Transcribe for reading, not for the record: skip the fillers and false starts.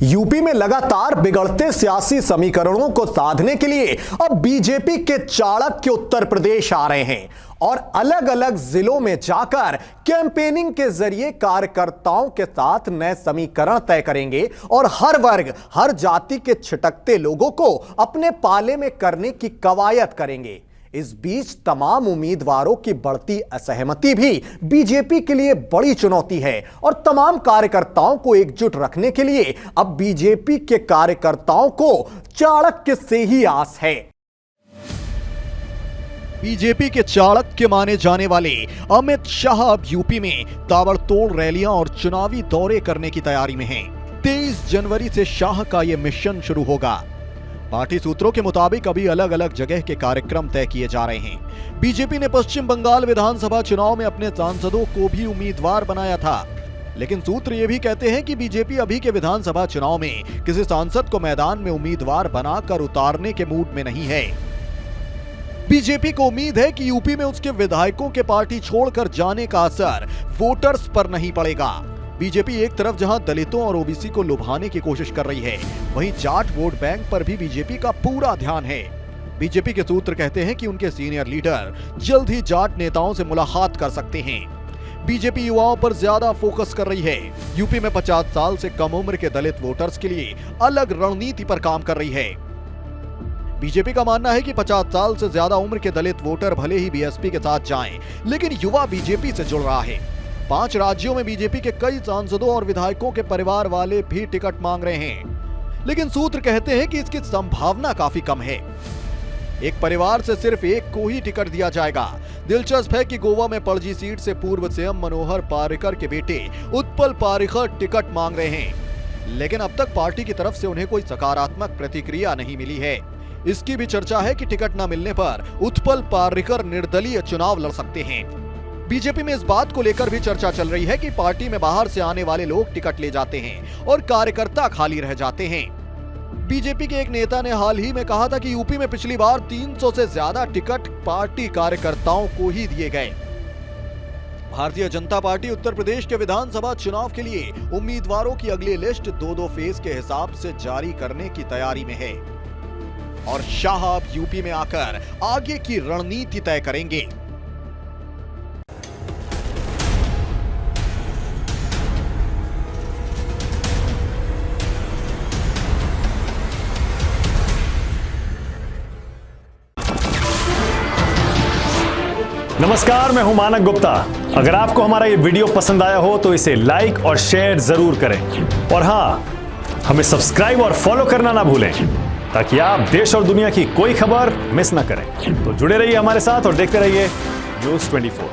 UP में लगातार बिगड़ते सियासी समीकरणों को साधने के लिए अब बीजेपी के चाणक्य उत्तर प्रदेश आ रहे हैं और अलग अलग जिलों में जाकर कैंपेनिंग के जरिए कार्यकर्ताओं के साथ नए समीकरण तय करेंगे और हर वर्ग, हर जाति के छिटकते लोगों को अपने पाले में करने की कवायद करेंगे। इस बीच तमाम उम्मीदवारों की बढ़ती असहमति भी बीजेपी के लिए बड़ी चुनौती है और तमाम कार्यकर्ताओं को एकजुट रखने के लिए अब बीजेपी के कार्यकर्ताओं को चाणक्य से ही आस है। बीजेपी के चाणक्य माने जाने वाले अमित शाह अब यूपी में ताबड़तोड़ रैलियां और चुनावी दौरे करने की तैयारी में हैं। 23 जनवरी से शाह का यह मिशन शुरू होगा। पार्टी सूत्रों के मुताबिक अभी अलग अलग जगह के कार्यक्रम तय किए जा रहे हैं। बीजेपी ने पश्चिम बंगाल विधानसभा चुनाव में अपने सांसदों को भी उम्मीदवार बनाया था, लेकिन सूत्र ये भी कहते हैं कि बीजेपी अभी के विधानसभा चुनाव में किसी सांसद को मैदान में उम्मीदवार बनाकर उतारने के मूड में नहीं है। बीजेपी को उम्मीद है कि यूपी में उसके विधायकों के पार्टी छोड़कर जाने का असर वोटर्स पर नहीं पड़ेगा। बीजेपी एक तरफ जहां दलितों और ओबीसी को लुभाने की कोशिश कर रही है, वहीं जाट वोट बैंक पर भी बीजेपी का पूरा ध्यान है। बीजेपी के सूत्र कहते हैं कि उनके सीनियर लीडर जल्द ही जाट नेताओं से मुलाकात कर सकते हैं। बीजेपी युवाओं पर ज्यादा फोकस कर रही है। यूपी में 50 साल से कम उम्र के दलित वोटर्स के लिए अलग रणनीति पर काम कर रही है। बीजेपी का मानना है कि 50 साल से ज्यादा उम्र के दलित वोटर भले ही बीएसपी के साथ जाएं, लेकिन युवा बीजेपी से जुड़ रहा है। 5 राज्यों में बीजेपी के कई सांसदों और विधायकों के परिवार वाले भी टिकट मांग रहे हैं, लेकिन सूत्र कहते हैं कि इसकी संभावना काफी कम है। एक परिवार से सिर्फ एक को ही टिकट दिया जाएगा। दिलचस्प है कि गोवा में पणजी सीट से पूर्व सीएम मनोहर पार्रिकर के बेटे उत्पल पार्रिकर टिकट मांग रहे हैं, लेकिन अब तक पार्टी की तरफ से उन्हें कोई सकारात्मक प्रतिक्रिया नहीं मिली है। इसकी भी चर्चा है कि टिकट न मिलने पर उत्पल पार्रिकर निर्दलीय चुनाव लड़ सकते हैं। बीजेपी में इस बात को लेकर भी चर्चा चल रही है कि पार्टी में बाहर से आने वाले लोग टिकट ले जाते हैं और कार्यकर्ता खाली रह जाते हैं। बीजेपी के एक नेता ने हाल ही में कहा था कि यूपी में पिछली बार 300 से ज्यादा टिकट पार्टी कार्यकर्ताओं को ही दिए गए। भारतीय जनता पार्टी उत्तर प्रदेश के विधानसभा चुनाव के लिए उम्मीदवारों की अगली लिस्ट 2-2 फेज के हिसाब से जारी करने की तैयारी में है और शाह अब यूपी में आकर आगे की रणनीति तय करेंगे। नमस्कार, मैं हूं मानक गुप्ता। अगर आपको हमारा ये वीडियो पसंद आया हो तो इसे लाइक और शेयर जरूर करें और हां, हमें सब्सक्राइब और फॉलो करना ना भूलें ताकि आप देश और दुनिया की कोई खबर मिस ना करें। तो जुड़े रहिए हमारे साथ और देखते रहिए न्यूज़ 24।